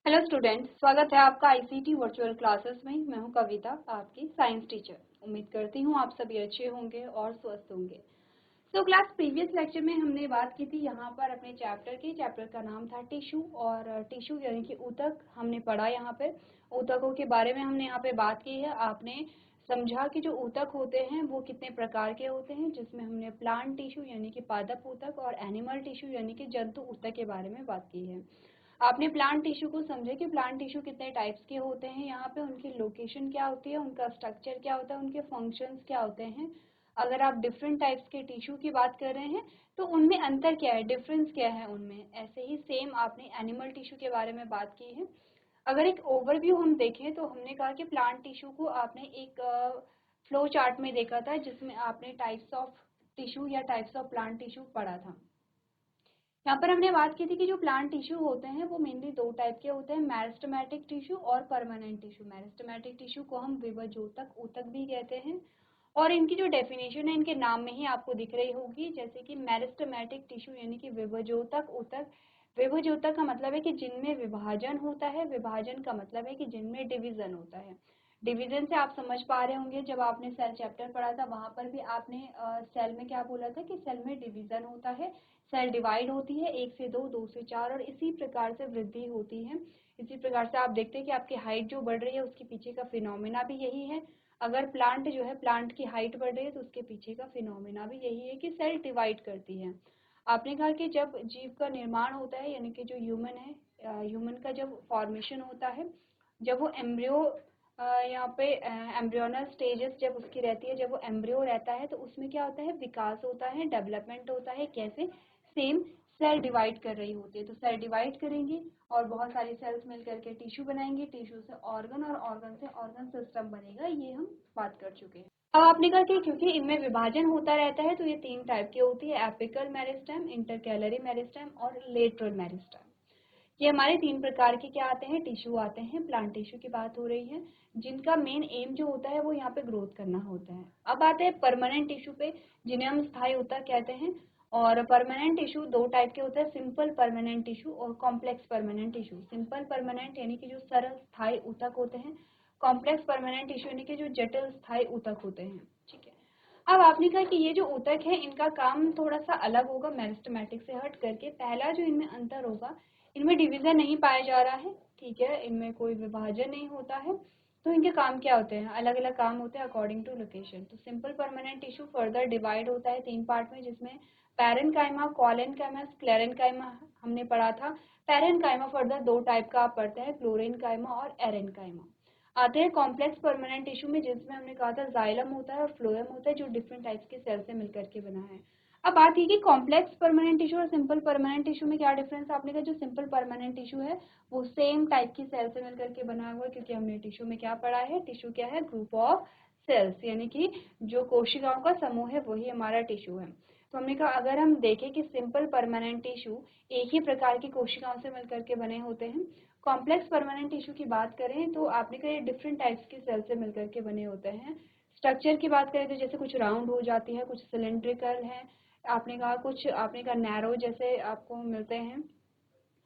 Hello student, स्वागत है आपका आईसीटी वर्चुअल क्लासेस में। मैं हूं कविता, आपकी साइंस टीचर। उम्मीद करती हूं आप सभी अच्छे होंगे और स्वस्थ होंगे। क्लास प्रीवियस लेक्चर में हमने बात की थी यहाँ पर अपने चैप्टर का नाम था टिश्यू, और टिश्यू यानी कि ऊतक हमने पढ़ा। यहाँ पे ऊतकों के बारे में हमने यहाँ पे बात की है। आपने समझा कि जो ऊतक होते हैं वो कितने प्रकार के होते हैं, जिसमें हमने प्लांट टिश्यू यानी कि पादप ऊतक और एनिमल टिश्यू यानी कि जंतु ऊतक के बारे में बात की है। आपने प्लांट टिश्यू को समझे कि प्लांट टिश्यू कितने टाइप्स के होते हैं, यहाँ पे उनकी लोकेशन क्या होती है, उनका स्ट्रक्चर क्या होता है, उनके फंक्शंस क्या होते हैं। अगर आप डिफरेंट टाइप्स के टिश्यू की बात कर रहे हैं तो उनमें अंतर क्या है, डिफरेंस क्या है उनमें। ऐसे ही सेम आपने एनिमल टिश्यू के बारे में बात की है। अगर एक ओवरव्यू हम देखें तो हमने कहा कि प्लांट टिश्यू को आपने एक फ्लो चार्ट में देखा था, जिसमें आपने टाइप्स ऑफ टिश्यू या टाइप्स ऑफ प्लांट टिश्यू पढ़ा था। यहाँ पर हमने बात की थी कि जो प्लांट टिश्यू होते हैं वो मेनली दो टाइप के होते हैं, मेरिस्टेमेटिक टिश्यू और परमानेंट टिश्यू। मेरिस्टेमेटिक टिश्यू को हम विभजोतक ऊतक भी कहते हैं, और इनकी जो डेफिनेशन है इनके नाम में ही आपको दिख रही होगी। जैसे कि मेरिस्टेमेटिक टिश्यू यानी कि विभजोतक ऊतक। विभजोतक का मतलब है कि जिनमें विभाजन होता है, विभाजन का मतलब है कि जिनमें डिवीजन होता है। डिवीजन से आप समझ पा रहे होंगे, जब आपने सेल चैप्टर पढ़ा था वहां पर भी आपने सेल में क्या बोला था कि सेल में डिवीजन होता है, सेल डिवाइड होती है, 1 से 2, 2 से 4, और इसी प्रकार से वृद्धि होती है। इसी प्रकार से आप देखते हैं कि आपकी हाइट जो बढ़ रही है उसके पीछे का फिनोमेना भी यही है। अगर प्लांट जो है, प्लांट की हाइट बढ़ रही है तो उसके पीछे का फिनोमेना भी यही है कि सेल डिवाइड करती है। आपने कहा कि जब जीव का निर्माण होता है, यानी कि जो ह्यूमन है, ह्यूमन का जब फॉर्मेशन होता है, जब वो एम्ब्रियो, यहाँ पे एम्ब्रियोनल स्टेजेस जब उसकी रहती है, जब वो एम्ब्रियो रहता है तो उसमें क्या होता है, विकास होता है, डेवलपमेंट होता है। कैसे? सेम सेल डिवाइड कर रही होती है, तो सेल डिवाइड करेंगी और बहुत सारी सेल्स मिल करके टिश्यू बनाएंगे, टिश्यू से ऑर्गन और ऑर्गन से ऑर्गन सिस्टम बनेगा। ये हम बात कर चुके हैं। अब आपने कहा कि क्योंकि इनमें विभाजन होता रहता है तो ये 3 टाइप की होती है, एपिकल मेरिस्टेम, इंटरकैलरी मेरिस्टेम और लेटरल मेरिस्टेम। ये हमारे 3 प्रकार के क्या आते हैं, टिश्यू आते हैं। प्लांट टिश्यू की बात हो रही है, जिनका मेन एम जो होता है वो यहाँ पे ग्रोथ करना होता है। अब आते हैं परमानेंट टिश्यू पे, जिन्हें हम स्थायी ऊतक कहते हैं। और परमानेंट टिश्यू दो टाइप के होते हैं, सिंपल परमानेंट टिश्यू और complex permanent tissue. Simple permanent यानी कि जो सरल स्थायी ऊतक होते हैं, कॉम्प्लेक्स परमानेंट टिश्यू यानी कि जो जटिल स्थायी ऊतक होते हैं। ठीक है। अब आपने कहा कि ये जो ऊतक है इनका काम थोड़ा सा अलग होगा मेरिस्टेमेटिक से हट करके। पहला जो इनमें अंतर होगा, इनमें डिवीजन नहीं पाया जा रहा है। ठीक है, इनमें कोई विभाजन नहीं होता है। तो इनके काम क्या होते हैं, अलग अलग काम होते हैं अकॉर्डिंग टू लोकेशन। तो simple permanent tissue further divide होता है 3 पार्ट में, जिसमें पैरेन्काइमा, कोलेनकाइमा, स्क्लेरेन्काइमा हमने पढ़ा था। पैरेन्काइमा फर्दर 2 टाइप का आप पढ़ते हैं, क्लोरेन्काइमा और एरेन्काइमा। आते हैं कॉम्प्लेक्स परमानेंट टिश्यू में, जिसमें हमने कहा था जाइलम होता है और फ्लोएम होता है, जो डिफरेंट टाइप्स के सेल से मिलकर के बना है। अब बात ये कि कॉम्प्लेक्स परमानेंट टिश्यू और सिंपल परमानेंट टिश्यू में क्या डिफरेंस। आपने कहा जो सिंपल परमानेंट टिश्यू है वो सेम टाइप की सेल से मिलकर के बना हुआ है, क्योंकि हमने टिश्यू में क्या पढ़ा है, टिश्यू क्या है, ग्रुप ऑफ सेल्स, यानी कि जो कोशिकाओं का समूह है वही हमारा टिश्यू है। तो हमने कहा अगर हम देखें कि सिंपल परमानेंट टिश्यू एक ही प्रकार की कोशिकाओं से मिलकर के बने होते हैं। कॉम्प्लेक्स परमानेंट टिश्यू की बात करें तो आपने कहा ये डिफरेंट टाइप्स की सेल से मिलकर के बने होते हैं। स्ट्रक्चर की बात करें तो जैसे कुछ राउंड हो जाती है, कुछ सिलेंड्रिकल है, आपने कहा कुछ, आपने कहा नैरो जैसे आपको मिलते हैं।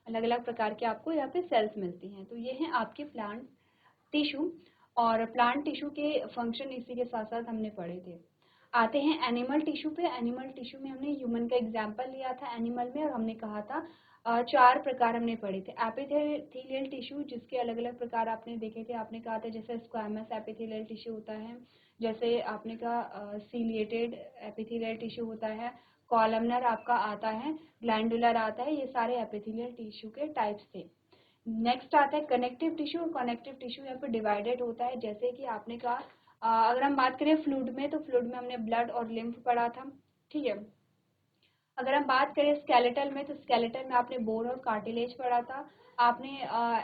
अलग अलग प्रकार के आपको यहाँ पे सेल्स मिलती हैं। तो ये हैं आपके प्लांट टिश्यू, और प्लांट टिश्यू के फंक्शन इसी के साथ साथ हमने पढ़े थे। आते हैं एनिमल टिश्यू पे। एनिमल टिश्यू में हमने ह्यूमन का एग्जाम्पल लिया था एनिमल में, और हमने कहा था 4 प्रकार हमने पढ़े थे। एपिथेलियल टिश्यू, जिसके अलग अलग प्रकार आपने देखे थे। आपने कहा था जैसे स्क्वैमस एपिथेलियल टिश्यू होता है, जैसे आपने कहा सीलिएटेड एपिथेलियल टिश्यू होता है, कॉलमनर आपका आता है, ग्लैंडुलर आता है। ये सारे एपिथेलियल टिश्यू के टाइप्स थे। नेक्स्ट आता है कनेक्टिव टिश्यू। कनेक्टिव टिश्यू यहाँ पे डिवाइडेड होता है, जैसे कि आपने कहा अगर हम बात करें फ्लूइड में, तो फ्लूइड में हमने ब्लड और लिम्फ पढ़ा था। ठीक है। अगर हम बात करें स्केलेटल में, तो स्केलेटल में आपने बोन और कार्टिलेज पढ़ा था। आपने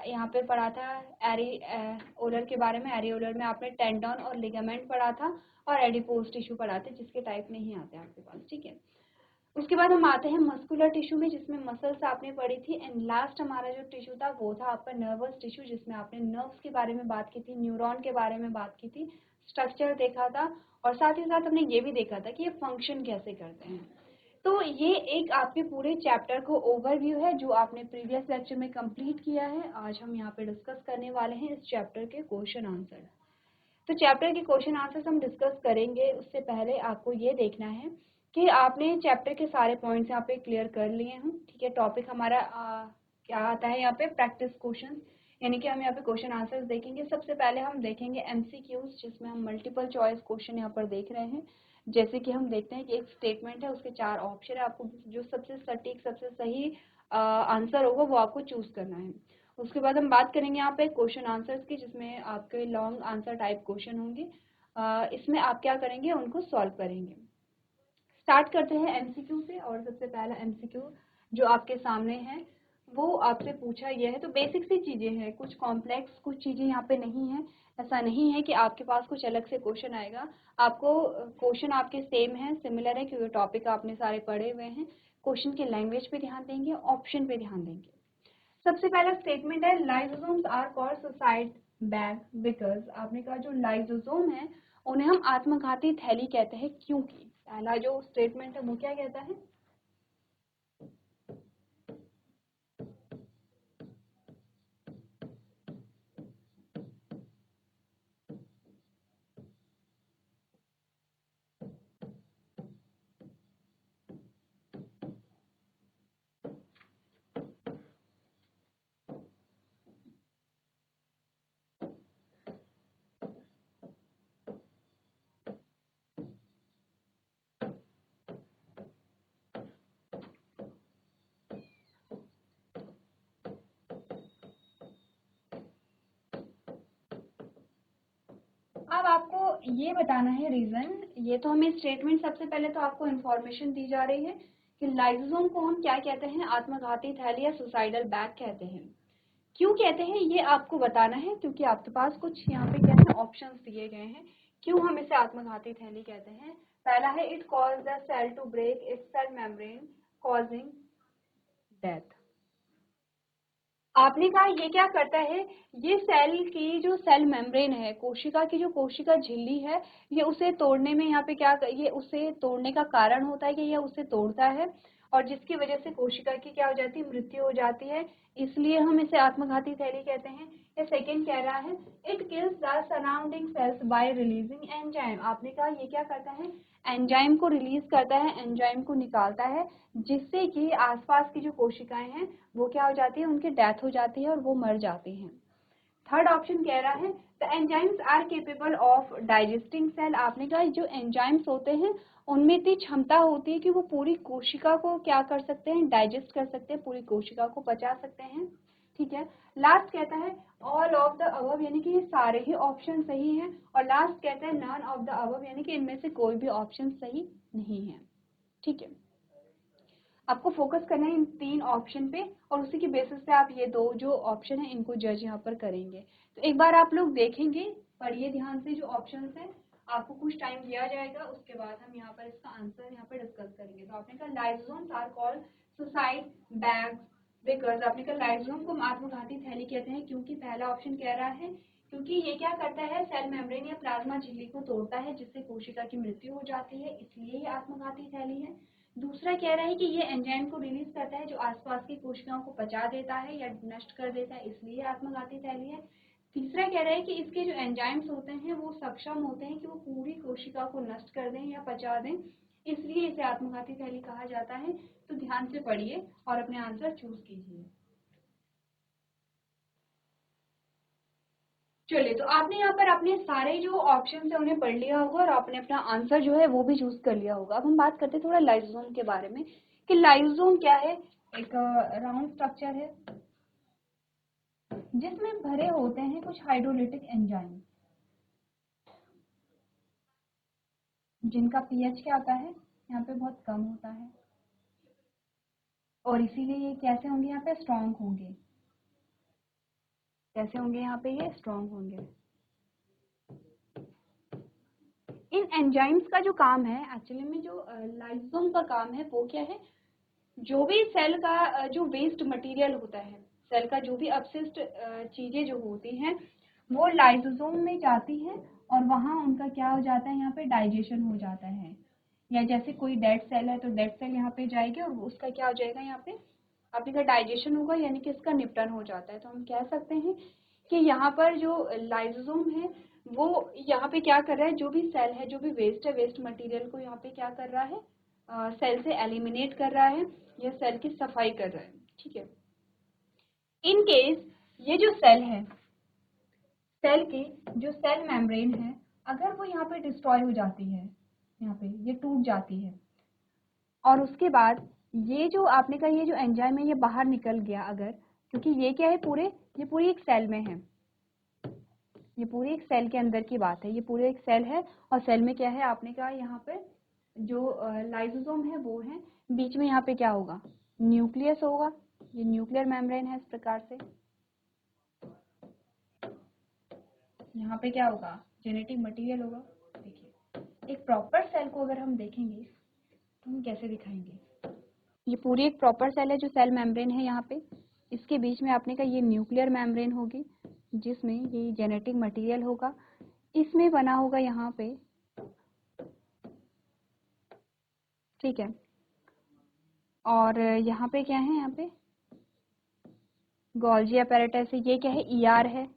यहाँ पे पढ़ा था एरिओलर के बारे में। एरिओलर में आपने टेंडन और लिगामेंट पढ़ा था, और एडिपोज टिश्यू पढ़ा था, जिसके टाइप नहीं आते आपके पास। ठीक है। उसके बाद हम आते हैं मस्कुलर टिश्यू में, जिसमें मसल्स आपने पढ़ी थी। एंड लास्ट हमारा जो टिश्यू था वो था आपका नर्वस टिश्यू, जिसमें आपने नर्व्स के बारे में बात की थी, न्यूरॉन के बारे में बात की थी, स्ट्रक्चर देखा था, और साथ ही साथ हमने ये भी देखा था कि ये फंक्शन कैसे करते हैं। तो ये एक आपके पूरे चैप्टर को ओवरव्यू है जो आपने प्रीवियस लेक्चर में कंप्लीट किया है। आज हम यहाँ पे डिस्कस करने वाले हैं इस चैप्टर के क्वेश्चन आंसर। तो चैप्टर के क्वेश्चन आंसर्स हम डिस्कस करेंगे, उससे पहले आपको ये देखना है कि आपने चैप्टर के सारे पॉइंट्स यहाँ पे क्लियर कर लिए हों। ठीक है, टॉपिक हमारा क्या आता है यहाँ पे, प्रैक्टिस क्वेश्चन, यानी कि हम यहाँ पे क्वेश्चन आंसर्स देखेंगे। सबसे पहले हम देखेंगे एमसीक्यूज, जिसमें हम मल्टीपल चॉइस क्वेश्चन यहाँ पर देख रहे हैं। जैसे कि हम देखते हैं कि एक स्टेटमेंट है, उसके 4 ऑप्शन है, आपको जो सबसे सटीक सबसे सही आंसर होगा वो आपको चूज करना है। उसके बाद हम बात करेंगे यहाँ पे क्वेश्चन आंसर्स की, जिसमें आपके लॉन्ग आंसर टाइप क्वेश्चन होंगे। इसमें आप क्या करेंगे, उनको सॉल्व करेंगे। स्टार्ट करते हैं एमसीक्यू से। और सबसे पहला एमसीक्यू जो आपके सामने है वो आपसे पूछा गया है। तो बेसिक सी चीजें हैं, कुछ कॉम्प्लेक्स कुछ चीजें यहाँ पे नहीं है। ऐसा नहीं है कि आपके पास कुछ अलग से क्वेश्चन आएगा, आपको क्वेश्चन आपके सेम है, सिमिलर है, क्योंकि टॉपिक आपने सारे पढ़े हुए हैं। क्वेश्चन के लैंग्वेज पे ध्यान देंगे, ऑप्शन पे ध्यान देंगे। सबसे पहला स्टेटमेंट है lysosomes are called suicide bag because. आपने कहा जो लाइसोसोम है उन्हें हम आत्मघाती थैली कहते हैं क्योंकि। पहला जो स्टेटमेंट है वो क्या कहता है, अब आपको ये बताना है रीजन। ये तो हमें स्टेटमेंट, सबसे पहले तो आपको इन्फॉर्मेशन दी जा रही है कि लाइसोसोम को हम क्या कहते हैं, आत्मघाती थैली या सुसाइडल बैग कहते हैं। क्यों कहते हैं ये आपको बताना है, क्योंकि आपके पास कुछ यहाँ पे क्या है ऑप्शंस दिए गए हैं क्यों हम इसे आत्मघाती थैली कहते हैं। पहला है it cause the cell to break its cell membrane causing death. आपने कहा ये क्या करता है, ये सेल की जो सेल मेम्ब्रेन है, कोशिका की जो कोशिका झिल्ली है, ये उसे तोड़ने में यहाँ पे क्या, ये उसे तोड़ने का कारण होता है कि ये उसे तोड़ता है और जिसकी वजह से कोशिका की क्या हो जाती है, मृत्यु हो जाती है, इसलिए हम इसे आत्मघाती थैली कहते हैं। ये सेकंड कह रहा है it kills the surrounding sales bye releasing enzyme. आपने कहा ये क्या करता है, एंजाइम को रिलीज करता है, एंजाइम को निकालता है, जिससे कि आसपास की जो कोशिकाएं हैं वो क्या हो जाती है, उनकी डेथ हो जाती है और वो मर जाती हैं। थर्ड ऑप्शन कह रहा है the enzymes are capable of digesting cell. आपने कहा जो एंजाइम्स होते हैं उनमें इतनी क्षमता होती है कि वो पूरी कोशिका को क्या कर सकते हैं, डाइजेस्ट कर सकते हैं, पूरी कोशिका को पचा सकते हैं। ठीक है, लास्ट कहता है ऑल ऑफ द अबव, यानी कि ये सारे ही ऑप्शन सही हैं। और लास्ट कहता है नन ऑफ द अबव, यानी कि इनमें से कोई भी ऑप्शन सही नहीं है। ठीक है, आपको फोकस करना है इन 3 ऑप्शन पे और उसी के बेसिस पे आप ये 2 जो ऑप्शन है इनको जज यहाँ पर करेंगे। तो एक बार आप लोग देखेंगे, पढ़िए ध्यान से जो ऑप्शंस हैं, आपको कुछ टाइम दिया जाएगा, उसके बाद हम यहाँ पर इसका आंसर यहाँ पर डिस्कस करेंगे। तो आपने कहा lysosomes are called suicide bags because. आपने कहा लाइसोसोम को हम आत्मघाती थैली कहते हैं क्योंकि। पहला ऑप्शन कह रहा है क्योंकि ये क्या करता है, सेल मेम्ब्रेन या प्लाज्मा झिल्ली को तोड़ता है जिससे कोशिका की मृत्यु हो जाती है, इसलिए ये आत्मघाती थैली है। दूसरा कह रहा है कि ये एंजाइम को रिलीज करता है जो आसपास की कोशिकाओं को पचा देता है या नष्ट कर देता है, इसलिए आत्मघाती थैली है। तीसरा कह रहा है कि इसके जो एंजाइम्स होते हैं वो सक्षम होते हैं कि वो पूरी कोशिका को नष्ट कर दें या पचा दें, इसलिए इसे आत्मघाती थैली कहा जाता है। तो ध्यान से पढ़िए और अपने आंसर चूज कीजिए। चलिए, तो आपने यहाँ पर अपने सारे जो ऑप्शन है उन्हें पढ़ लिया होगा और आपने अपना आंसर जो है वो भी चूज कर लिया होगा। अब हम बात करते हैं थोड़ा लाइसोसोम के बारे में कि लाइसोसोम क्या है। एक राउंड स्ट्रक्चर है जिसमें भरे होते हैं कुछ हाइड्रोलिटिक एंजाइम जिनका पीएच क्या होता है यहाँ पे बहुत कम होता है और इसीलिए ये कैसे होंगे, यहाँ पे स्ट्रॉन्ग होंगे। कैसे होंगे, यहाँ पे ये स्ट्रॉन्ग होंगे। इन एंजाइम्स का जो काम है एक्चुअली में, जो लाइसोसोम का काम है वो क्या है, जो भी सेल का जो वेस्ट मटेरियल होता है, सेल का जो भी अपशिष्ट चीजें जो होती हैं वो लाइसोसोम में जाती है और वहाँ उनका क्या हो जाता है, यहाँ पे डाइजेशन हो जाता है। या जैसे कोई डेड सेल है तो डेड सेल यहाँ पे जाएगी और उसका क्या हो जाएगा, यहाँ पे अपने का डाइजेशन होगा, यानी कि इसका निपटन हो जाता है। तो हम कह सकते हैं कि यहाँ पर जो लाइसोसोम है वो यहाँ पे क्या कर रहा है, जो भी सेल है, जो भी वेस्ट है, वेस्ट मटेरियल को यहाँ पे क्या कर रहा है, सेल से एलिमिनेट कर रहा है या सेल की सफाई कर रहा है। ठीक है। इन केस ये जो सेल है, सेल की जो सेल मेम्ब्रेन है, अगर वो यहाँ पे डिस्ट्रॉय हो जाती है, यहाँ पे ये टूट जाती है और उसके बाद ये जो आपने कहा ये जो एंजाइम है ये बाहर निकल गया अगर, क्योंकि ये क्या है, ये पूरी एक सेल में है, ये पूरी एक सेल के अंदर की बात है, ये पूरे एक सेल है और सेल में क्या है, आपने कहा यहाँ पे जो लाइसोसोम है वो है, बीच में यहाँ पे क्या होगा, न्यूक्लियस होगा, ये न्यूक्लियर मेम्ब्रेन है इस प्रकार से। यहाँ पे क्या होगा, जेनेटिक मटेरियल होगा। देखिए एक प्रॉपर सेल को अगर हम देखेंगे तो हम कैसे दिखाएंगे, ये पूरी एक प्रॉपर सेल है जो सेल मेम्ब्रेन है यहाँ पे, इसके बीच में आपने कहा ये न्यूक्लियर मेम्ब्रेन होगी जिसमें ये जेनेटिक मटेरियल होगा, इसमें बना होगा यहाँ पे, ठीक है। और यहाँ पे क्या है, यहाँ पे गोल्जी apparatus है, ये क्या है, ईआर है,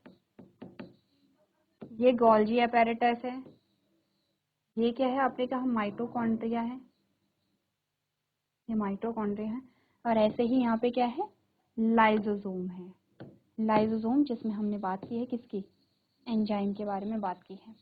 ये गोल्जी apparatus है, ये क्या है आपने कहा माइटोकॉन्ड्रिया है, ये माइटोकॉन्ड्रिया है। और ऐसे ही यहाँ पे क्या है, लाइसोसोम है, लाइसोसोम जिसमें हमने बात की है किसकी, एंजाइम के बारे में बात की है।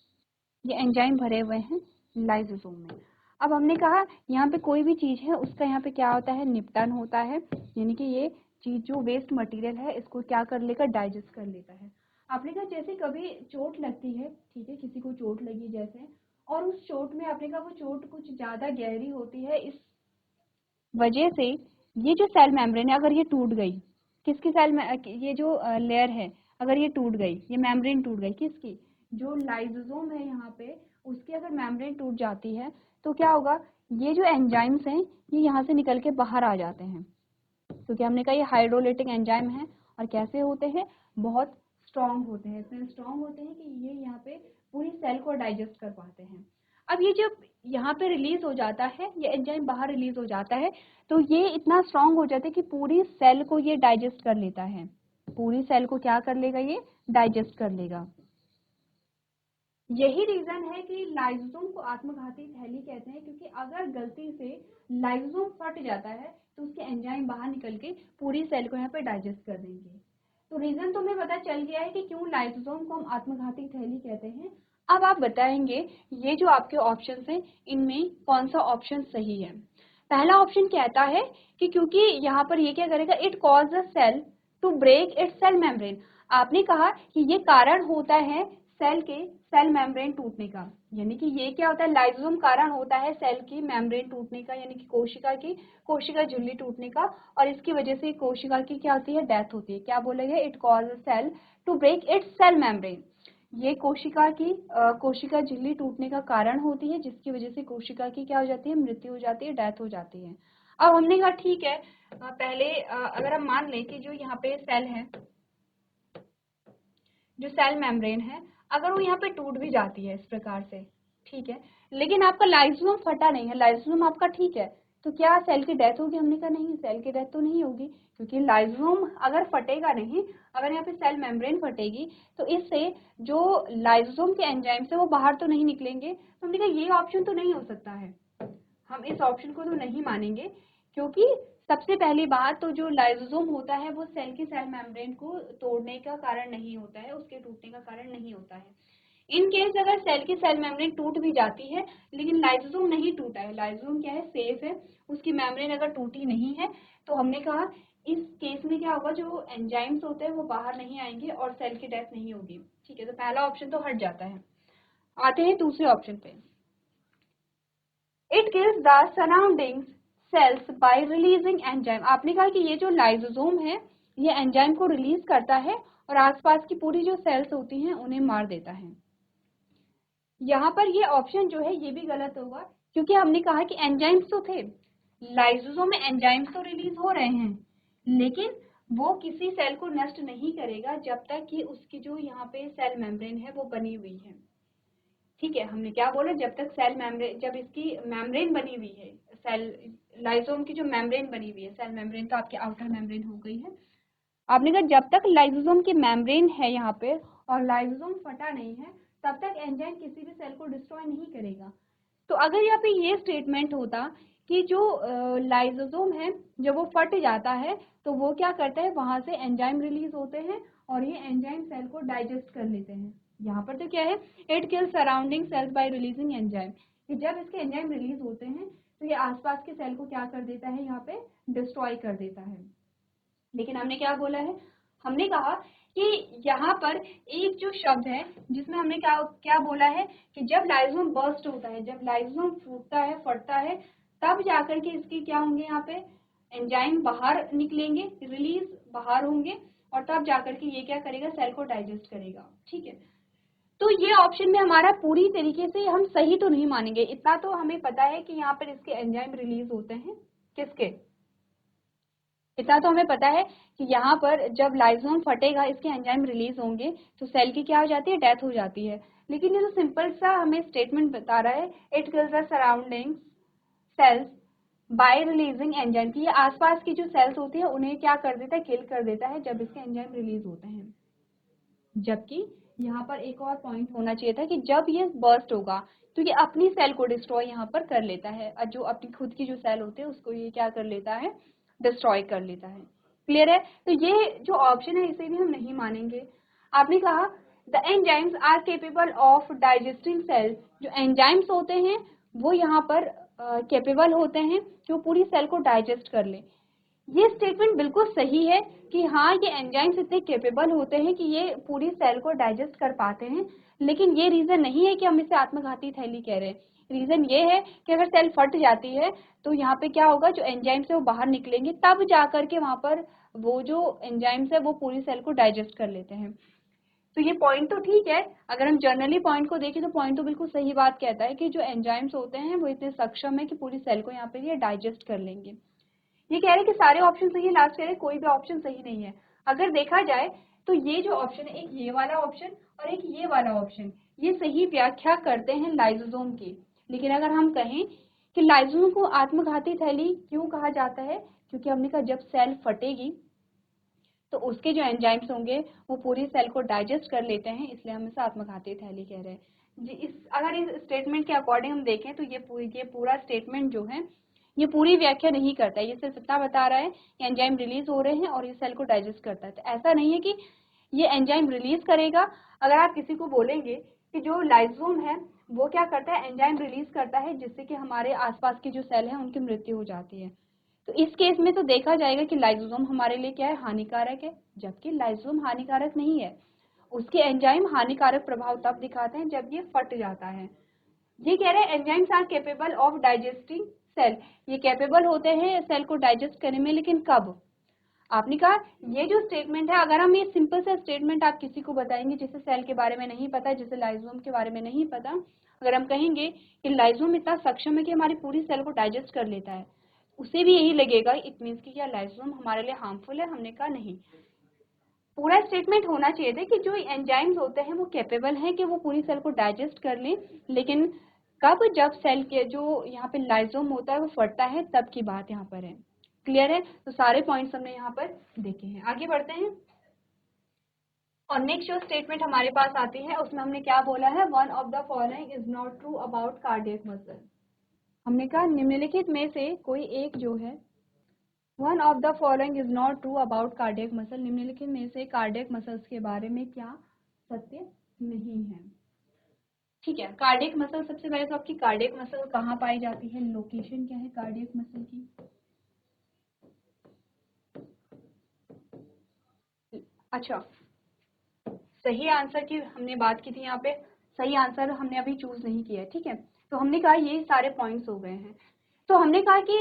ये एंजाइम भरे हुए हैं लाइसोसोम में। अब हमने कहा यहाँ पे कोई भी चीज़ है उसका यहाँ पे क्या होता है, निपटान होता है, यानी कि ये चीज़ जो वेस्ट मटेरियल है इसको क्या कर लेगा, डाइजेस्ट कर लेता है। आपने कहा जैसे कभी चोट लगती है, ठीक है, किसी को चोट लगी जैसे, और उस चोट में आपने कहा वो चोट कुछ ज़्यादा गहरी होती है, इस वजह से ये जो सेल मेम्ब्रेन है अगर ये टूट गई, किसकी सेल में, ये जो लेयर है अगर ये टूट गई, ये मेम्ब्रेन टूट गई किसकी, जो लाइसोसोम है यहाँ पे, उसकी अगर मेम्ब्रेन टूट जाती है तो क्या होगा, ये जो एंजाइम्स हैं ये यहाँ से निकल के बाहर आ जाते हैं, क्योंकि हमने कहा ये हाइड्रोलिटिक एंजाइम है और कैसे होते हैं, बहुत स्ट्रांग होते हैं, इतने स्ट्रांग होते हैं कि ये यहाँ पे पूरी सेल को डाइजेस्ट कर पाते हैं। अब ये जब यहाँ पे रिलीज हो जाता है, ये एंजाइम बाहर रिलीज हो जाता है, तो ये इतना स्ट्रांग हो जाता है कि पूरी सेल को ये डाइजेस्ट कर लेता है, पूरी सेल को क्या कर लेगा, ये डाइजेस्ट कर लेगा। यही रीजन है कि लाइसोसोम को आत्मघाती थैली कहते हैं, क्योंकि अगर गलती से लाइसोसोम फट जाता है तो उसके एंजाइम बाहर निकल के पूरी सेल को यहाँ पे डाइजेस्ट कर देंगे। तो रीजन तुम्हें पता चल गया है कि क्यों लाइसोसोम को हम आत्मघाती थैली कहते हैं। अब आप बताएंगे ये जो आपके ऑप्शन हैं इनमें कौन सा ऑप्शन सही है। पहला ऑप्शन कहता है कि क्योंकि यहाँ पर ये क्या करेगा, it cause the cell to break its cell membrane. आपने कहा कि ये कारण होता है सेल के सेल मेम्ब्रेन टूटने का, यानी कि ये क्या होता है, लाइसोसोम कारण होता है सेल की मेम्ब्रेन टूटने का, यानी कि कोशिका झिल्ली टूटने का, और इसकी वजह से कोशिका की क्या होती है, डेथ होती है। क्या बोलेंगे, it cause cell to break its cell membrane. ये कोशिका झिल्ली टूटने का कारण होती है, जिसकी वजह से कोशिका की क्या हो जाती है, मृत्यु हो जाती है, डेथ हो जाती है। अब हमने कहा ठीक है, पहले अगर हम मान लें कि जो यहाँ पे सेल है, जो सेल मेम्ब्रेन है, अगर वो यहाँ पे टूट भी जाती है इस प्रकार से, ठीक है, लेकिन आपका लाइसोसोम फटा नहीं है, लाइसोसोम आपका ठीक है, तो क्या सेल की डेथ होगी? हमने कहा नहीं, सेल की डेथ तो नहीं होगी, क्योंकि लाइसोसोम अगर फटेगा नहीं, अगर यहाँ पे सेल मेम्ब्रेन फटेगी तो इससे जो लाइसोसोम के एंजाइम्स है वो बाहर तो नहीं निकलेंगे। तो हमने कहा ये ऑप्शन तो नहीं हो सकता है, हम इस ऑप्शन को तो नहीं मानेंगे, क्योंकि सबसे पहली बात तो जो लाइसोसोम होता है वो सेल की सेल मेम्ब्रेन को तोड़ने का कारण नहीं होता है, उसके टूटने का कारण नहीं होता है। इन केस अगर सेल की सेल मेम्ब्रेन टूट भी जाती है लेकिन लाइसोसोम नहीं टूटा है, लाइसोसोम क्या है, सेफ है, उसकी मेम्ब्रेन अगर टूटी नहीं है, तो हमने कहा इस केस में क्या होगा, जो एंजाइम्स होते हैं वो बाहर नहीं आएंगे और सेल की डेथ नहीं होगी। ठीक है, तो पहला ऑप्शन तो हट जाता है। आते हैं दूसरे ऑप्शन पे, it kills the surrounding sales bye releasing enzyme. आपने कहा कि ये जो लाइसोसोम है ये एंजाइम को रिलीज करता है और आसपास की पूरी जो सेल्स होती हैं उन्हें मार देता है। यहाँ पर ये ऑप्शन जो है ये भी गलत होगा, क्योंकि हमने कहा कि एंजाइम्स तो थे, लाइसोसोम में एंजाइम्स तो रिलीज हो रहे हैं, लेकिन वो किसी सेल को नष्ट नहीं करेगा जब तक कि उसकी जो यहाँ पे सेल मेम्ब्रेन है वो बनी हुई है। ठीक है, हमने क्या बोला, जब तक सेल मेम्ब्रेन, जब इसकी मेम्ब्रेन बनी हुई है, सेल लाइसोम की जो मेम्ब्रेन बनी हुई है, सेल मेम्ब्रेन तो आपकी आउटर मेम्ब्रेन हो गई है, आपने कहा जब तक लाइसोसोम की मेम्ब्रेन है यहाँ पे और लाइसोसोम फटा नहीं है, तब तक एंजाइम किसी भी सेल को डिस्ट्रॉय नहीं करेगा। तो अगर यहाँ पे ये स्टेटमेंट होता कि जो लाइसोसोम है जब वो फट जाता है तो वो क्या करता है, वहां से एंजाइम रिलीज होते हैं और ये एंजाइम सेल को डाइजेस्ट कर लेते हैं। यहाँ पर तो क्या है, it kills surrounding sales bye releasing enzyme, कि जब इसके एंजाइम रिलीज होते हैं तो ये आसपास के सेल को क्या कर देता है, यहाँ पे डिस्ट्रॉय कर देता है। लेकिन हमने क्या बोला है, हमने कहा कि यहाँ पर एक जो शब्द है जिसमें हमने क्या क्या बोला है कि जब लाइसोसोम बर्स्ट होता है, जब लाइसोसोम फूटता है, फटता है, तब जाकर के इसके क्या होंगे, यहाँ पे एंजाइम बाहर निकलेंगे, रिलीज बाहर होंगे और तब जाकर के ये क्या करेगा, सेल को डाइजेस्ट करेगा। ठीक है, तो ये ऑप्शन में हमारा पूरी तरीके से हम सही तो नहीं मानेंगे, इतना तो हमें पता है कि यहाँ पर इसके एंजाइम रिलीज होते हैं, किसके, इतना तो हमें पता है कि यहाँ पर जब लाइसोसोम फटेगा इसके एंजाइम रिलीज होंगे तो सेल की क्या हो जाती है, डेथ हो जाती है। लेकिन ये जो सिंपल सा हमें स्टेटमेंट बता रहा है, it kills the surrounding sales bye releasing enzyme, की ये आसपास की जो सेल्स होती है उन्हें क्या कर देता है, किल कर देता है जब इसके एंजाइम रिलीज होते हैं। जबकि यहाँ पर एक और पॉइंट होना चाहिए था कि जब ये बर्स्ट होगा तो ये अपनी सेल को डिस्ट्रॉय यहाँ पर कर लेता है, और जो अपनी खुद की जो सेल होते हैं उसको ये क्या कर लेता है, डिस्ट्रॉय कर लेता है। क्लियर है, तो ये जो ऑप्शन है इसे भी हम नहीं मानेंगे। आपने कहा the enzymes are capable of digesting cells, जो एंजाइम्स होते हैं वो यहाँ पर केपेबल होते हैं कि वो पूरी सेल को डाइजेस्ट कर ले। ये स्टेटमेंट बिल्कुल सही है कि हाँ ये एंजाइम्स इतने केपेबल होते हैं कि ये पूरी सेल को डाइजेस्ट कर पाते हैं, लेकिन ये रीजन नहीं है कि हम इसे आत्मघाती थैली कह रहे हैं। रीजन ये है कि अगर सेल फट जाती है तो यहाँ पे क्या होगा, जो एंजाइम्स है वो बाहर निकलेंगे, तब जाकर के वहां पर वो जो एंजाइम्स है वो पूरी सेल को डाइजेस्ट कर लेते हैं। तो ये पॉइंट तो ठीक है, अगर हम जनरली पॉइंट को देखें तो पॉइंट तो बिल्कुल सही बात कहता है कि जो एंजाइम्स होते हैं वो इतने सक्षम है कि पूरी सेल को यहाँ पे ये डाइजेस्ट कर लेंगे। ये कह रहे हैं कि सारे ऑप्शन सही है, लास्ट कह रहे हैं कोई भी ऑप्शन सही नहीं है। अगर देखा जाए तो ये जो ऑप्शन है, एक ये वाला ऑप्शन और एक ये वाला ऑप्शन, ये सही व्याख्या करते हैं लाइसोसोम की। लेकिन अगर हम कहें कि लाइसोसोम को आत्मघाती थैली क्यों कहा जाता है, क्योंकि हमने कहा जब सेल फटेगी तो उसके जो एंजाइम्स होंगे वो पूरी सेल को डाइजेस्ट कर लेते हैं, इसलिए हम इसे आत्मघाती थैली कह रहे हैं जी। अगर इस स्टेटमेंट के अकॉर्डिंग हम देखें तो ये पूरा स्टेटमेंट जो है ये पूरी व्याख्या नहीं करता है, ये सिर्फ इतना बता रहा है कि एंजाइम रिलीज हो रहे हैं और ये सेल को डाइजेस्ट करता है। तो ऐसा नहीं है कि ये एंजाइम रिलीज करेगा। अगर आप किसी को बोलेंगे कि जो लाइसोसोम है वो क्या करता है, एंजाइम रिलीज करता है जिससे कि हमारे आसपास की जो सेल है उनकी मृत्यु हो जाती है, तो इस केस में तो देखा जाएगा कि लाइसोसोम हमारे लिए क्या है, हानिकारक है, जबकि लाइसोसोम हानिकारक नहीं है। उसके एंजाइम हानिकारक प्रभाव तब दिखाते हैं जब ये फट जाता है। ये कह रहे हैं enzymes are capable of digesting cell, ये केपेबल होते हैं सेल को डाइजेस्ट करने में, लेकिन कब। आपने कहा ये जो स्टेटमेंट है, अगर हम ये सिंपल सा स्टेटमेंट आप किसी को बताएंगे जिसे सेल के बारे में नहीं पता, जिसे लाइसोसोम के बारे में नहीं पता, अगर हम कहेंगे कि लाइसोसोम इतना सक्षम है कि हमारी पूरी सेल को डाइजेस्ट कर लेता है, उसे भी यही लगेगा इट मीन्स कि क्या लाइसोसोम हमारे लिए हार्मफुल है। हमने कहा नहीं, पूरा स्टेटमेंट होना चाहिए था कि जो एंजाइम्स होते हैं वो कैपेबल हैं कि वो पूरी सेल को डाइजेस्ट कर लें, लेकिन कब, जब सेल के जो यहाँ पे लाइसोम होता है वो फटता है, तब की बात यहाँ पर है। क्लियर है, तो सारे पॉइंट्स हमने यहाँ पर देखे हैं। आगे बढ़ते हैं और नेक्स्ट जो स्टेटमेंट हमारे पास आती है उसमें हमने क्या बोला है, one of the following is not true about cardiac muscle. हमने कहा निम्नलिखित में से कोई एक जो है, one of the following is not true about cardiac muscle, निम्नलिखित में से कार्डियक मसल्स के बारे में क्या सत्य नहीं है। ठीक है, कार्डियक मसल, सबसे पहले तो आपकी कार्डियक मसल कहाँ पाई जाती है, लोकेशन क्या है कार्डियक मसल की। अच्छा, सही आंसर की हमने बात की थी यहाँ पे, सही आंसर हमने अभी चूज नहीं किया है। ठीक है, तो हमने कहा ये सारे पॉइंट्स हो गए हैं। तो हमने कहा कि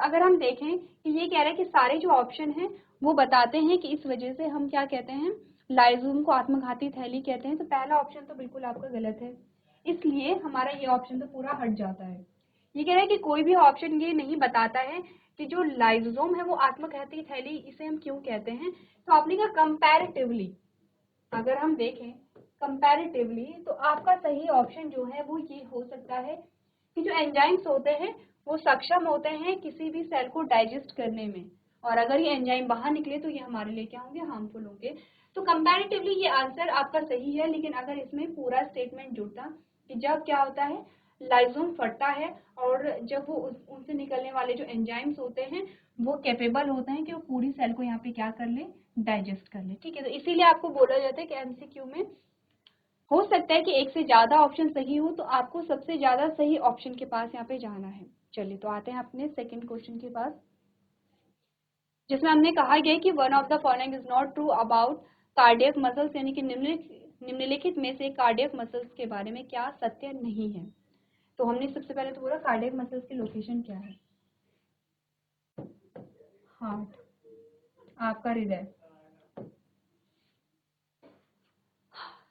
अगर हम देखें कि ये कह रहा है कि सारे जो ऑप्शन हैं वो बताते हैं कि इस वजह से हम क्या कहते हैं, लाइसोसोम को आत्मघाती थैली कहते हैं, तो पहला ऑप्शन तो बिल्कुल आपका गलत है, इसलिए हमारा ये ऑप्शन तो पूरा हट जाता है। ये कह रहा है कि कोई भी ऑप्शन ये नहीं बताता है कि जो लाइसोसोम है वो आत्मघाती थैली इसे हम क्यों कहते हैं। तो आपने कहा कंपैरेटिवली, अगर हम देखें कंपैरेटिवली, तो आपका सही ऑप्शन जो है वो ये हो सकता है कि जो एंजाइम्स होते हैं वो सक्षम होते हैं किसी भी सेल को डाइजेस्ट करने में, और अगर ये एंजाइम बाहर निकले तो ये हमारे लिए क्या होंगे, हार्मफुल होंगे। तो कंपैरेटिवली ये आंसर आपका सही है, लेकिन अगर इसमें पूरा स्टेटमेंट जुड़ता कि जब क्या होता है, लाइसोम फटता है और जब वो उनसे निकलने वाले जो एंजाइम्स होते हैं वो कैपेबल होते हैं कि वो पूरी सेल को यहाँ पे क्या कर ले, डाइजेस्ट कर ले। ठीक है, तो इसीलिए आपको बोला जाता है कि एमसीक्यू में हो सकता है कि एक से ज्यादा ऑप्शन सही हो, तो आपको सबसे ज्यादा सही ऑप्शन के पास यहाँ पे जाना है। चलिए, तो आते हैं अपने सेकंड क्वेश्चन के पास, जिसमें हमने कहा गया कि one of the following is not true about cardiac muscles, यानी कि निम्नलिखित में से कार्डियक मसल्स के बारे में क्या सत्य नहीं है। तो हमने सबसे पहले तो बोला कार्डियक मसल्स की लोकेशन क्या है, हार्ट, आपका हृदय।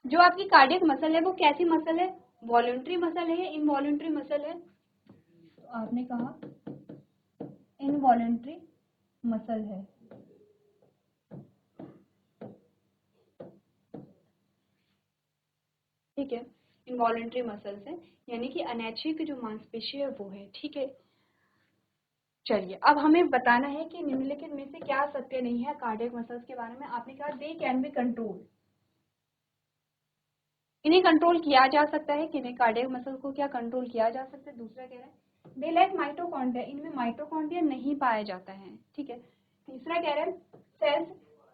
जो आपकी कार्डियक मसल है वो कैसी मसल है, वॉलंटरी मसल है या इनवॉलंटरी मसल है, तो आपने कहा इनवॉलंटरी मसल है। ठीक है, इनवॉलंटरी मसल्स है, यानी कि अनैच्छिक जो मांसपेशी है वो है। ठीक है, चलिए अब हमें बताना है कि निम्नलिखित में से क्या सत्य नहीं है कार्डियक मसल्स के बारे में। आपने कहा दे कैन बी कंट्रोल, इन्हें कंट्रोल किया जा सकता है, किन्हें कार्डियक मसल को क्या कंट्रोल किया जा सकता है। दूसरा कह रहा है दे लैक माइटोकॉन्ड्रिया, इनमें माइटोकॉन्ड्रिया नहीं पाया जाता है। ठीक है, तीसरा कह रहा है सेल्स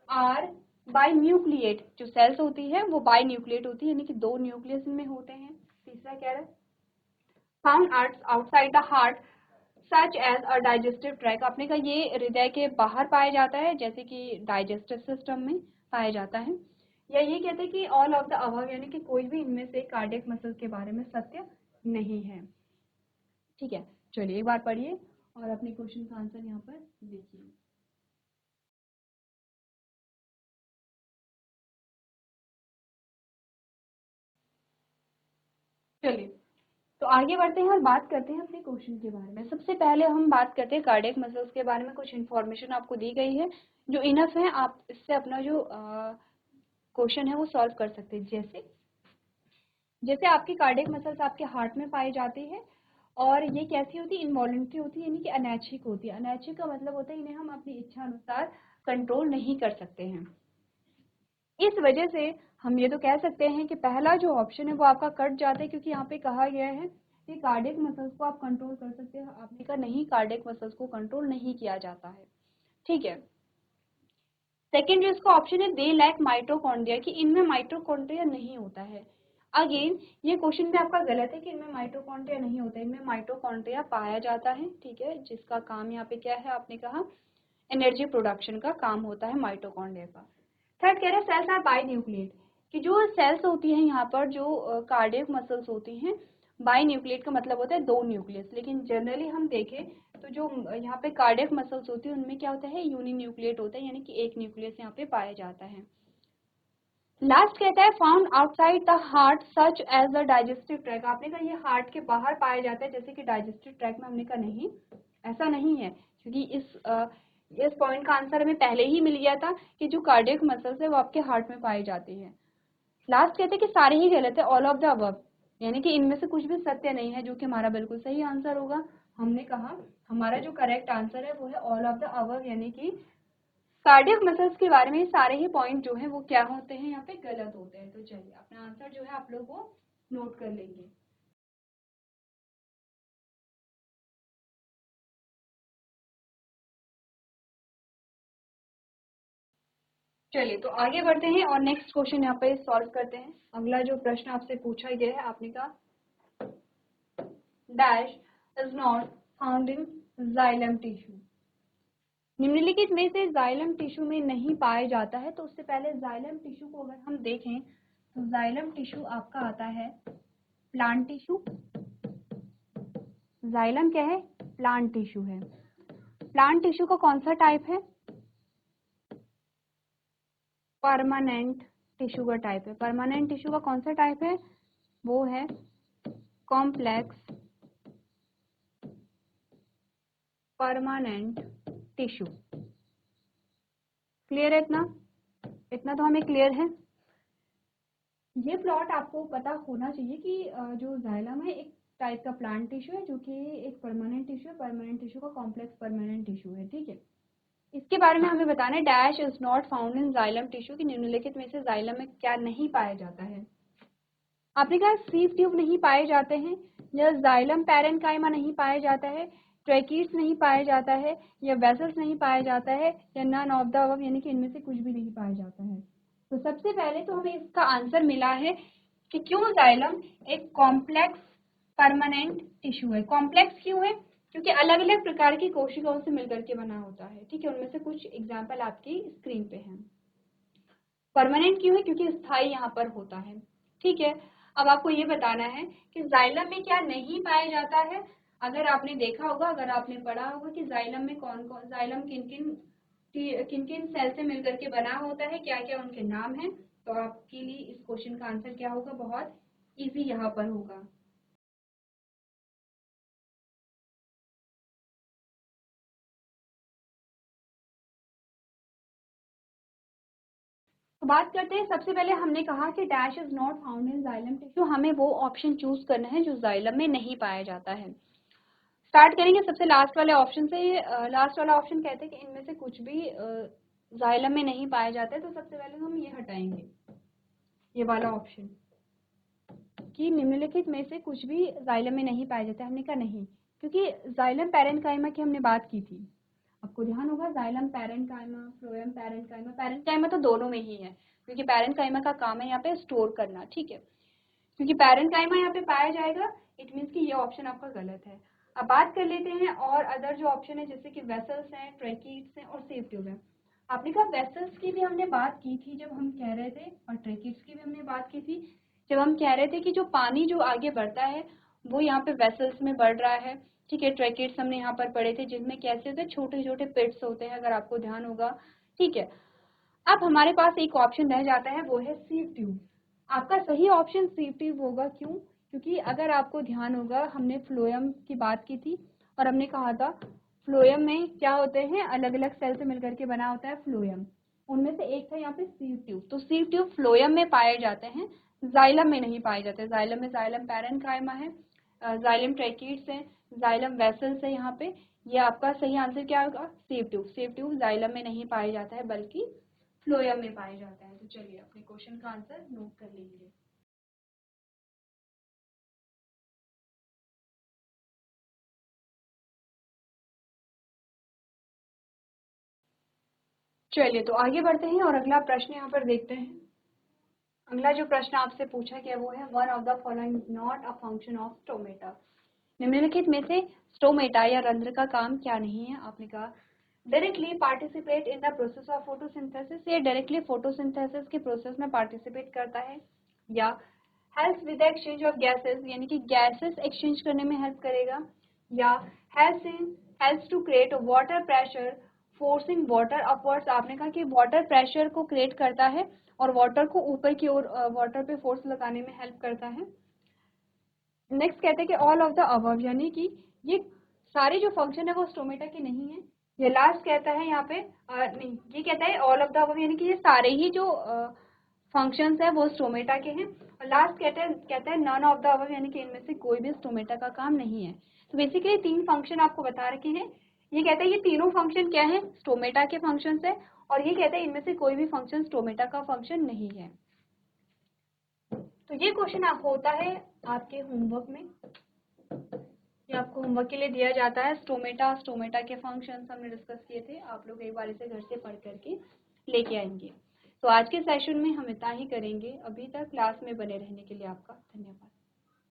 आर बाई न्यूक्लिएट, जो सेल्स होती है वो बाई न्यूक्लिएट होती है, यानी कि 2 न्यूक्लियस इनमें होते हैं। तीसरा कह रहा है found outside the heart such as a digestive tract, आपने कहा ये हृदय के बाहर पाया जाता है, जैसे कि डाइजेस्टिव सिस्टम में पाया जाता है। या ये कहते हैं कि ऑल ऑफ द अबव, यानी कि कोई भी इनमें से कार्डियक मसल के बारे में सत्य नहीं है। ठीक है, चलिए एक बार पढ़िए और अपने क्वेश्चन का आंसर यहाँ पर देखिए। चलिए, तो आगे बढ़ते हैं और बात करते हैं अपने क्वेश्चन के बारे में। सबसे पहले हम बात करते हैं कार्डियक मसल्स के बारे में। कुछ इन्फॉर्मेशन आपको दी गई है जो इनफ है, आप इससे अपना जो क्वेश्चन है वो सॉल्व कर सकते हैं। जैसे जैसे आपकी कार्डियक मसल्स आपके हार्ट में पाई जाती है, और ये कैसी होती है, इनवॉलेंट्री होती है, यानी कि अनैच्छिक होती है। अनैच्छिक का मतलब होता है इन्हें हम अपनी इच्छा अनुसार कंट्रोल नहीं कर सकते हैं। इस वजह से हम ये तो कह सकते हैं कि पहला जो ऑप्शन है वो आपका कट जाता है, क्योंकि यहाँ पे कहा गया है कि कार्डियक मसल्स को आप कंट्रोल कर सकते हैं। आपने कहा नहीं, कार्डियक मसल्स को कंट्रोल नहीं किया जाता है। ठीक है, सेकेंड जो इसका ऑप्शन है दे लैक माइटोकॉन्ड्रिया, कि इनमें माइटोकॉन्ड्रिया नहीं होता है। अगेन ये क्वेश्चन भी आपका गलत है कि इनमें माइटोकॉन्ड्रिया नहीं होता है, इनमें माइटोकॉन्ड्रिया पाया जाता है। ठीक है, जिसका काम यहाँ पे क्या है, आपने कहा एनर्जी प्रोडक्शन का काम होता है माइटोकॉन्ड्रिया का। थर्ड कह रहे हैं सेल्स आर बाई न्यूक्लिएट, कि जो सेल्स होती हैं यहाँ पर, जो कार्डियक मसल्स होती हैं, बाई न्यूक्लिएट का मतलब होता है 2 न्यूक्लियस, लेकिन जनरली हम देखें तो जो यहाँ पे कार्डियक मसल्स होती है उनमें क्या होता है, यूनि न्यूक्लिएट होता है, यानी कि एक न्यूक्लियस यहाँ पे पाया जाता है। लास्ट कहता है found outside the heart such as the digestive tract, आपने कहा ये हार्ट के बाहर पाया जाता है जैसे कि डाइजेस्टिव ट्रैक में। हमने कहा नहीं, ऐसा नहीं है, क्योंकि इस पॉइंट का आंसर हमें पहले ही मिल गया था कि जो कार्डियक मसल्स है वो आपके हार्ट में पाई जाती है। लास्ट कहते हैं कि सारे ही गलत है, ऑल ऑफ द अबव, यानी कि इनमें से कुछ भी सत्य नहीं है, जो कि हमारा बिल्कुल सही आंसर होगा। हमने कहा हमारा जो करेक्ट आंसर है वो है ऑल ऑफ द अबव, यानी कि कार्डियक मसल्स के बारे में सारे ही पॉइंट जो है वो क्या होते हैं, यहाँ पे गलत होते हैं। तो चलिए अपना आंसर जो है आप लोग वो नोट कर लेंगे। चलिए, तो आगे बढ़ते हैं और नेक्स्ट क्वेश्चन यहाँ पे सॉल्व करते हैं। अगला जो प्रश्न आपसे पूछा गया है, आपने कहा dash is not found in xylem tissue, निम्नलिखित में से जाइलम टिश्यू में नहीं पाया जाता है। तो उससे पहले जाइलम टिश्यू को अगर हम देखें तो जाइलम टिश्यू आपका आता है प्लांट टिश्यू। जाइलम क्या है, प्लांट टिश्यू है। प्लांट टिश्यू का कौन सा टाइप है, परमानेंट टिश्यू का टाइप है। परमानेंट टिश्यू का कौन सा टाइप है, वो है कॉम्प्लेक्स परमानेंट टिश्यू। क्लियर है इतना, इतना तो हमें क्लियर है। ये प्लॉट आपको पता होना चाहिए कि जो जाइलम है एक टाइप का प्लांट टिश्यू है जो कि एक परमानेंट टिश्यू है, परमानेंट टिश्यू का कॉम्प्लेक्स परमानेंट टिश्यू है, ठीक है। इसके बारे में हमें बताना है dash is not found in xylem tissue, कि निम्नलिखित में से जाइलम में क्या नहीं पाया जाता है। आपने कहा सीव ट्यूब नहीं पाए जाते हैं, या जाइलम पैरेन्काइमा नहीं पाया जाता है, ट्रैकीड्स नहीं पाया जाता है, या वेसल्स नहीं पाया जाता है, या नन ऑफ द अबव, यानी कि इनमें से कुछ भी नहीं पाया जाता है। तो सबसे पहले तो हमें इसका आंसर मिला है कि क्यों जाइलम एक कॉम्प्लेक्स परमानेंट टिश्यू है। कॉम्प्लेक्स क्यों है? क्योंकि अलग अलग प्रकार की कोशिकाओं से मिलकर के बना होता है, ठीक है। उनमें से कुछ एग्जाम्पल आपकी स्क्रीन पे हैं। परमानेंट क्यों है? क्योंकि स्थायी यहाँ पर होता है, ठीक है। अब आपको ये बताना है कि जाइलम में क्या नहीं पाया जाता है। अगर आपने देखा होगा, अगर आपने पढ़ा होगा कि जाइलम में कौन कौन, जाइलम किन किन सेल से मिलकर के बना होता है, क्या क्या उनके नाम हैं, तो आपके लिए इस क्वेश्चन का आंसर क्या होगा, बहुत इजी यहाँ पर होगा। तो बात करते हैं, सबसे पहले हमने कहा कि dash is not found in xylem tissue, हमें वो ऑप्शन चूज करना है जो जाइलम में नहीं पाया जाता है। स्टार्ट करेंगे सबसे लास्ट वाले ऑप्शन से। लास्ट वाला ऑप्शन कहते हैं कि इनमें से कुछ भी जाइलम में नहीं पाए जाते, तो सबसे पहले हम ये हटाएंगे, ये वाला ऑप्शन कि निम्नलिखित में से कुछ भी जाइलम में नहीं पाए जाते। हमने कहा नहीं, क्योंकि जाइलम पैरेन्काइमा की हमने बात की थी। आपको ध्यान होगा xylem parenchyma, phloem parenchyma, parenchyma तो दोनों में ही है, क्योंकि पैरेन्काइमा का काम है यहाँ पे स्टोर करना, ठीक है। क्योंकि पैरेन्काइमा यहाँ पे पाया जाएगा, इट मीन्स कि ये ऑप्शन आपका गलत है। अब बात कर लेते हैं और अदर जो ऑप्शन है, जैसे कि वेसल्स हैं, ट्रैकीड्स हैं और सेव ट्यूब है। आपने कहा वेसल्स की भी हमने बात की थी जब हम कह रहे थे, और ट्रैकीड्स की भी हमने बात की थी जब हम कह रहे थे कि जो पानी जो आगे बढ़ता है वो यहाँ पे वेसल्स में बढ़ रहा है, ठीक है। ट्रैकीड्स हमने यहाँ पर पढ़े थे जिसमें कैसे होते हैं, छोटे छोटे पिट्स होते हैं, अगर आपको ध्यान होगा, ठीक है। अब हमारे पास एक ऑप्शन रह जाता है, वो है सीव ट्यूब। आपका सही ऑप्शन सीव ट्यूब होगा। क्यों? क्योंकि अगर आपको ध्यान होगा, हमने फ्लोएम की बात की थी और हमने कहा था फ्लोएम में क्या होते हैं, अलग अलग सेल से मिलकर के बना होता है फ्लोएम। उनमें से एक था यहाँ पे सीव ट्यूब। तो सीव ट्यूब फ्लोएम में पाए जाते हैं, जाइलम में नहीं पाए जाते। जाइलम में जाइलम पैरेन्काइमा है, जाइलम ट्रैकीड्स है, जाइलम वेसल्स है यहाँ पे। ये आपका सही आंसर क्या होगा, sieve tube. Sieve tube xylem में नहीं पाया जाता है बल्कि फ्लोएम में पाया जाता है। तो चलिए अपने क्वेश्चन का आंसर नोट कर लीजिए। चलिए तो आगे बढ़ते हैं और अगला प्रश्न यहाँ पर देखते हैं। अगला जो प्रश्न आपसे पूछा गया वो है, one of the following is not a function of stomata. निम्नलिखित में से स्टोमेटा या रंध्र का काम क्या नहीं है। आपने कहा directly participate in the process of photosynthesis, ये डायरेक्टली फोटोसिंथेसिस के प्रोसेस में पार्टिसिपेट करता है, या help with exchange of gases, यानी कि गैसेस एक्सचेंज करने में हेल्प करेगा, या helps to create water pressure forcing water upwards. आपने कहा कि वाटर प्रेशर को क्रिएट करता है और वाटर को ऊपर की ओर वाटर पे फोर्स लगाने में हेल्प करता है। नेक्स्ट कहते हैं कि ऑल ऑफ द अबव, यानी कि ये सारे जो फंक्शन है वो स्टोमेटा के नहीं है। ये लास्ट कहता है यहाँ पे नहीं, ये कहता है ऑल ऑफ द अबव, यानी कि ये सारे ही जो फंक्शंस है वो स्टोमेटा के हैं। और लास्ट कहता है नन ऑफ द अबव, यानी कि इनमें से कोई भी स्टोमेटा का काम नहीं है। तो बेसिकली तीन फंक्शन आपको बता रखे हैं। ये कहता है ये तीनों फंक्शन क्या है, स्टोमेटा के फंक्शन है, और ये कहता है इनमें से कोई भी फंक्शन स्टोमेटा का फंक्शन नहीं है। तो ये क्वेश्चन आपको होता है आपके होमवर्क में, ये आपको होमवर्क के लिए दिया जाता है। स्टोमेटा के फंक्शंस हमने डिस्कस किए थे, आप लोग एक बार इसे घर से पढ़ करके लेके आएंगे। तो आज के सेशन में हम इतना ही करेंगे। अभी तक क्लास में बने रहने के लिए आपका धन्यवाद।